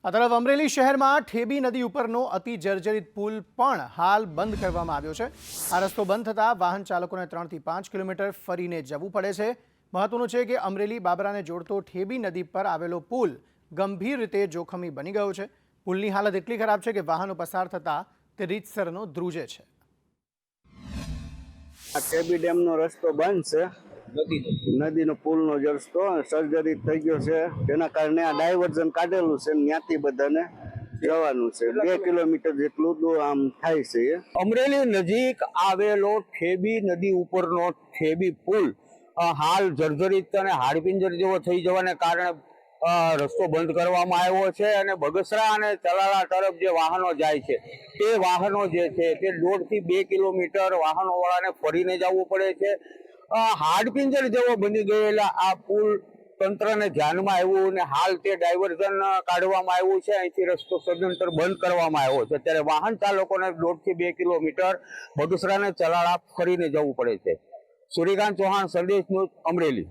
આ તરફ અમરેલી શહેરમાં ઠેબી નદી ઉપરનો અતિ જર્જરિત પુલ પણ હાલ બંધ કરવામાં આવ્યો છે। આ રસ્તો બંધ થતાં વાહન ચાલકોને 3 થી 5 કિલોમીટર ફરીને જવું પડે છે। મહત્વનું છે કે અમરેલી બાબરાને જોડતો ઠેબી નદી પર આવેલો પુલ ગંભીર રીતે જોખમી બની ગયો છે। પુલની હાલત એટલી ખરાબ છે કે વાહનો પસાર થતા તે રીતસરનો ધ્રુજે છે। ટેબી ડેમનો રસ્તો બંધ છે। નદીનો પુલનો રસ્તો સર્જરી થઈ ગયો છે, જેના કારણે આ ડાયવર્ઝન કાઢેલું છે, ત્યાંથી બધાને જવાનું છે। 2 કિલોમીટર જેટલું આમ થાય છે। અમરેલી નજીક આવેલો ઠેબી નદી ઉપરનો ઠેબી પુલ હાલ જર્જરિત અને હાડપિંજર જેવો થઈ જવાને કારણે રસ્તો બંધ કરવામાં આવ્યો છે અને બગસરા અને ચલાલા તરફ જે વાહનો જાય છે તે વાહનો જે છે તે 1.5 થી 2 કિલોમીટર વાહનોવાળાને ફરીને જવું પડે છે। હાડપિંજર જેવો બની ગયેલા આ પુલ તંત્રને ધ્યાનમાં આવ્યું અને હાલ તે ડાયવર્ઝન કાઢવામાં આવ્યું છે। અહીંથી રસ્તો સદંતર બંધ કરવામાં આવ્યો છે, ત્યારે વાહન ચાલકોને 1.5 થી 2 કિલોમીટર બગસરાને ચલાળા ફરીને જવું પડે છે। સૂર્યકાંત ચૌહાણ, સંદેશ ન્યૂઝ, અમરેલી।